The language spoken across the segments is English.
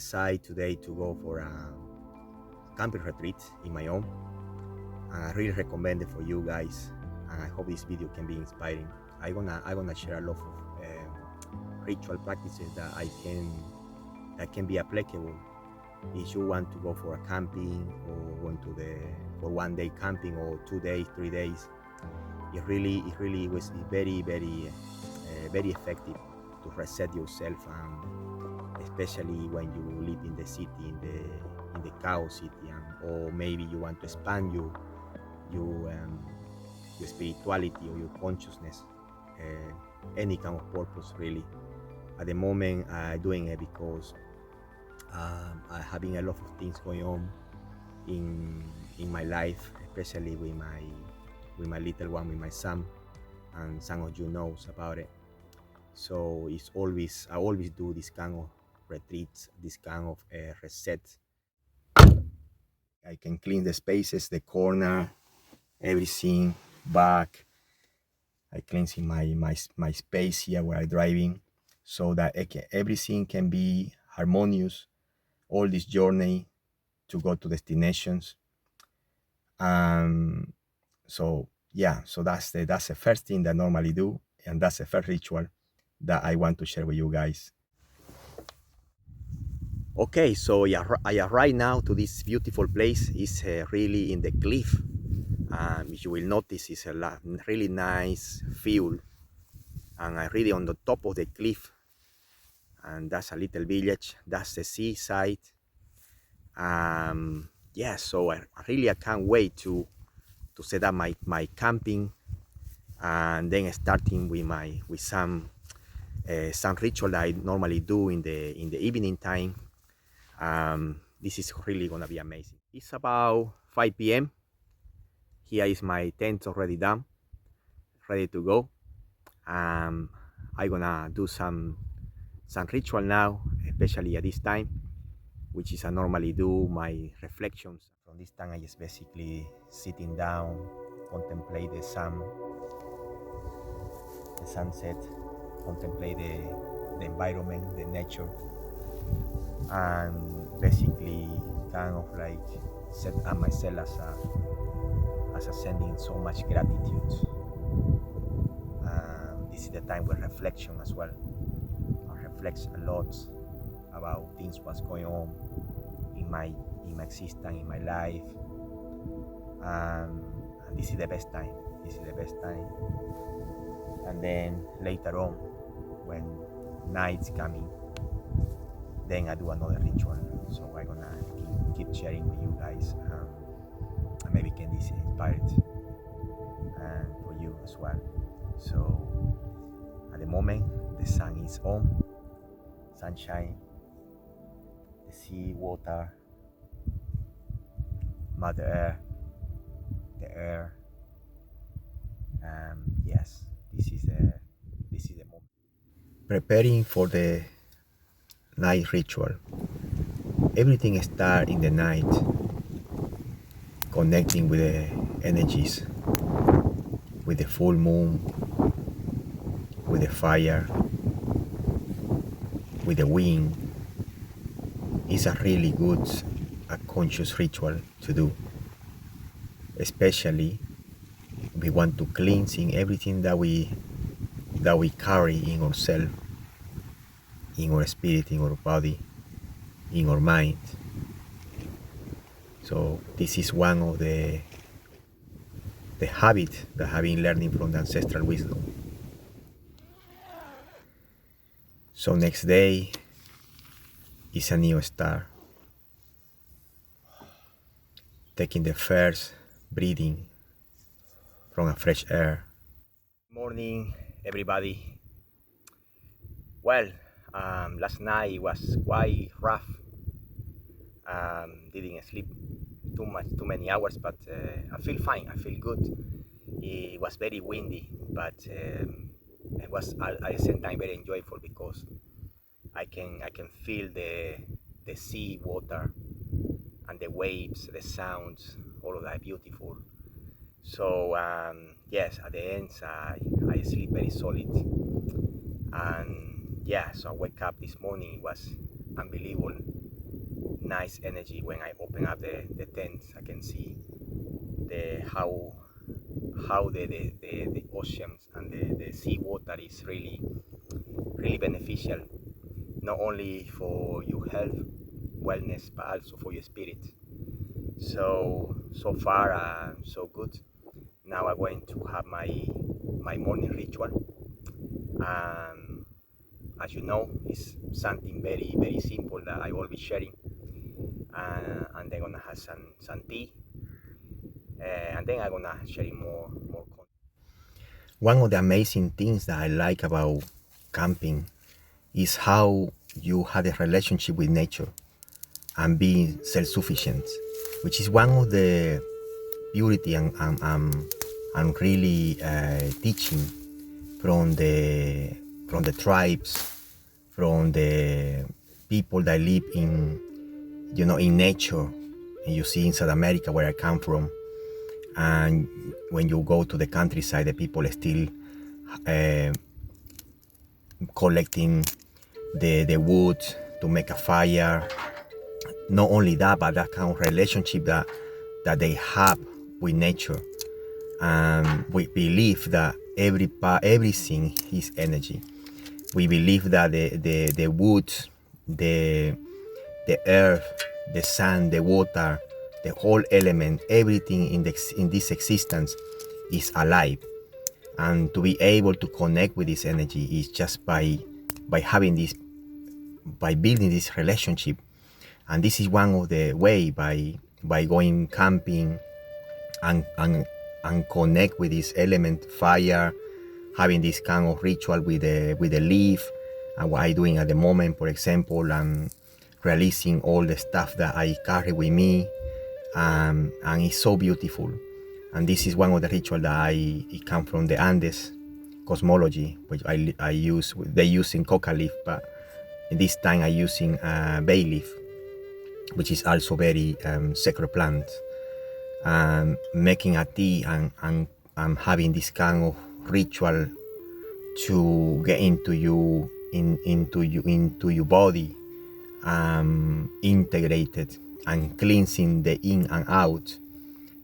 decided today to go for a camping retreat in my own. And I really recommend it for you guys. And I hope this video can be inspiring. I'm gonna share a lot of ritual practices that can be applicable if you want to go for a camping or going to for 1 day camping or 2 days, 3 days. It really was very effective to reset yourself, and especially when you live in the city, in the chaos city, or maybe you want to expand your spirituality or your consciousness, any kind of purpose really. At the moment, I'm doing it because I'm having a lot of things going on in my life, especially with my little one, with my son, and some of you knows about it. So I always do this kind of retreats, this kind of reset. I can clean the spaces, the corner, everything back. I cleansing my space here where I'm driving, so that everything can be harmonious all this journey to go to destinations. So yeah, so that's the first thing that I normally do, and that's the first ritual that I want to share with you guys. Okay, so yeah, I arrived now to this beautiful place. It's really in the cliff. You will notice it's a really nice view, and I'm really on the top of the cliff. And that's a little village. That's the seaside. Yeah, so I can't wait to set up my camping, and then starting with some ritual that I normally do in the evening time. This is really gonna be amazing. It's about 5 p.m. Here is my tent already done, ready to go. I'm gonna do some ritual now, especially at this time, which is I normally do my reflections. From this time, I just basically sitting down, contemplate the sunset, contemplate the environment, the nature, and basically kind of like set up myself as a sending so much gratitude. This is the time with reflection as well. I reflect a lot about things what's going on in my existence, in my life, and this is the best time. This is the best time. And then later on, when night's coming, then I do another ritual. So I'm gonna keep sharing with you guys, and maybe can this inspire it for you as well. So at the moment, the sun is on, sunshine, the sea, water, Mother Earth, the air. Yes, this is the moment. Preparing for the night ritual. Everything starts in the night, connecting with the energies, with the full moon, with the fire, with the wind. It's a really good, a conscious ritual to do. Especially, we want to cleansing everything that we carry in ourselves, in our spirit, in our body, in our mind. So this is one of the habit that I've been learning from the ancestral wisdom. So next day is a new start. Taking the first breathing from a fresh air. Morning, everybody. Well, last night was quite rough. Didn't sleep too many hours, but I feel fine. I feel good. It was very windy, but it was at the same time very enjoyable because I can feel the sea water and the waves, the sounds, all of that beautiful. So yes, at the end I sleep very solid, and yeah, so I wake up this morning. It was unbelievable. nice energy. When I open up the tent, I can see the how the oceans and the sea water is really beneficial, not only for your health, wellness, but also for your spirit. So far so good. Now I'm going to have my morning ritual. Um, as you know, it's something very simple that I will be sharing. And then gonna have some tea, and then I'm gonna sharing more content. One of the amazing things that I like about camping is how you have a relationship with nature and being self-sufficient, which is one of the beauty and really teaching from the tribes, from the people that live in nature. And you see in South America, where I come from, and when you go to the countryside, the people are still uh, collecting the wood to make a fire. Not only that, but that kind of relationship that they have with nature. We believe that everything is energy. We believe that the wood, the earth, the sun, the water, the whole element, everything in this existence is alive. And to be able to connect with this energy is just by having this, by building this relationship. And this is one of the way, by going camping and connect with this element, fire, having this kind of ritual with the leaf, and what I'm doing at the moment, for example, and releasing all the stuff that I carry with me, and it's so beautiful. And this is one of the rituals that it come from the Andes cosmology, which I use. They use in coca leaf, but this time I using bay leaf, which is also very sacred plant. Making a tea and having this kind of ritual to get into your body, integrated and cleansing the in and out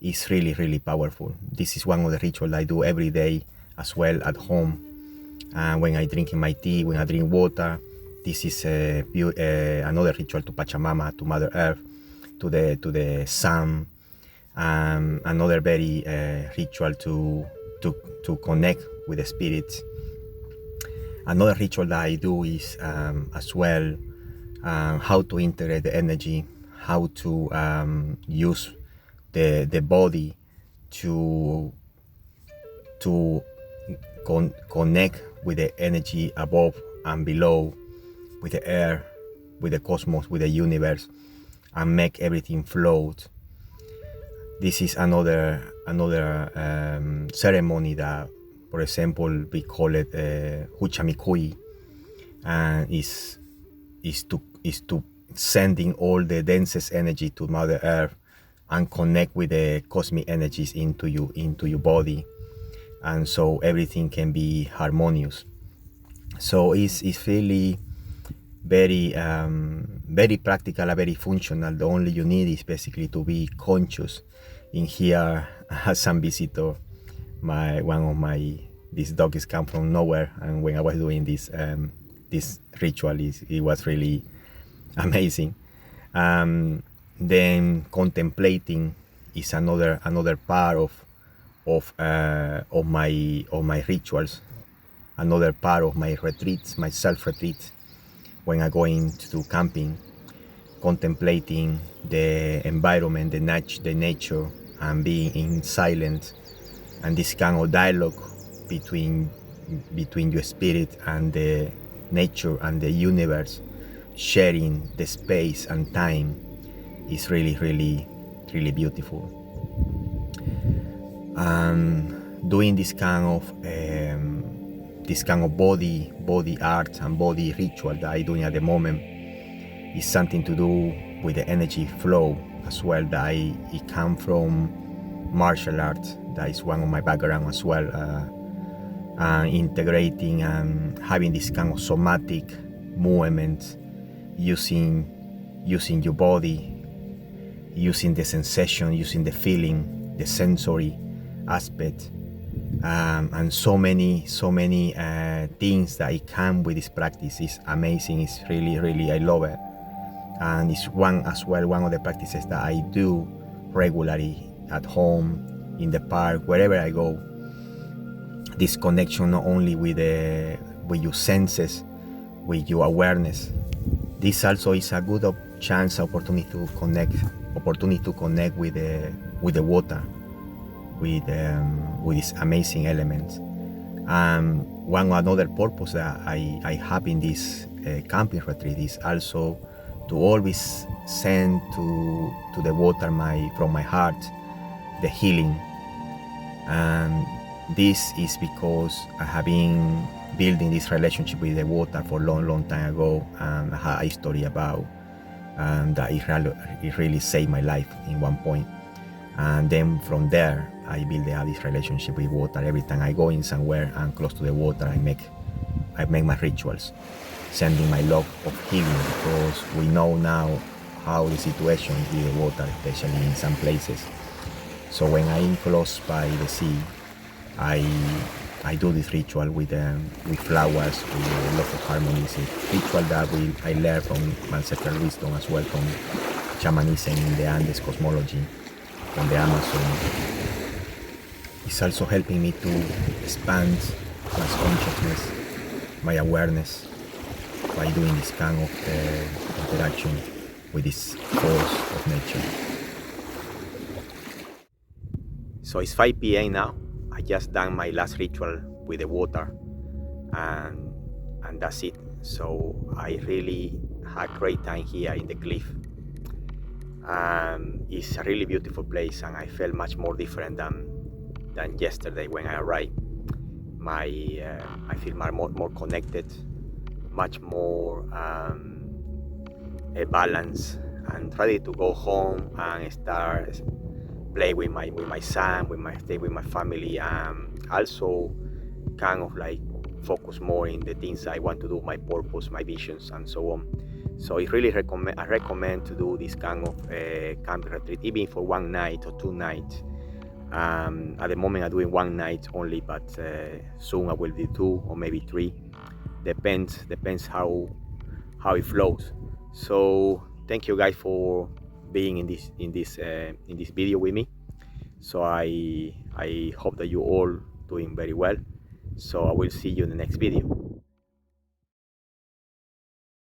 is really powerful. This is one of the rituals I do every day as well at home. When I drink my tea, when I drink water, this is another ritual to Pachamama, to Mother Earth, to the sun. Another very ritual to connect with the spirit. Another ritual that I do is as well how to integrate the energy, how to use the body to connect with the energy above and below, with the air, with the cosmos, with the universe, and make everything float. This is another ceremony that, for example, we call it Huchamikui, and is to sending all the densest energy to Mother Earth and connect with the cosmic energies into your body, and so everything can be harmonious. So it's really very practical and very functional. The only you need is basically to be conscious. In here, as some visitor, these dogs come from nowhere, and when I was doing this ritual, it was really amazing. Then contemplating is another part of my rituals, another part of my retreats, my self-retreat. When I go into camping, contemplating the environment, the nature, and being in silence, and this kind of dialogue between your spirit and the nature and the universe, sharing the space and time, is really beautiful. Doing this kind of body art and body ritual that I'm doing at the moment is something to do with the energy flow as well. That it come from martial arts. That is one of my background as well. Integrating and having this kind of somatic movement, using using your body, using the sensation, using the feeling, the sensory aspect, and so many things that I can with this practice. Is amazing. It's really I love it, and it's one of the practices that I do regularly at home, in the park, wherever I go. This connection not only with your senses, with your awareness. This also is a good opportunity to connect with the water, with these amazing elements. One another purpose that I have in this camping retreat is also to always send to the water from my heart the healing. And this is because I have been building this relationship with the water for a long time ago, and I had a story about that it really saved my life in one point. And then from there, I build this relationship with water. Every time I go in somewhere and close to the water, I make my rituals, sending my love of healing, because we know now how the situation is with the water, especially in some places. So when I'm close by the sea, I do this ritual with flowers, with a lot of harmonies. It's a ritual that I learned from ancestral wisdom as well, from shamanism in the Andes cosmology, from the Amazon. It's also helping me to expand my consciousness, my awareness, by doing this kind of interaction with this force of nature. So it's 5 p.m. now. I just done my last ritual with the water, and that's it. So I really had a great time here in the cliff. It's a really beautiful place, and I felt much more different than yesterday when I arrived. I feel more connected, much more balanced, and ready to go home and start play with my son, stay with my family, also kind of like focus more in the things I want to do, my purpose, my visions, and so on. So I really recommend to do this kind of camping retreat, even for one night or 2 nights. At the moment I'm doing 1 night only, but soon I will do 2 or maybe 3. Depends how it flows. So thank you guys for being in this video with me. So I hope that you all doing very well. So I will see you in the next video.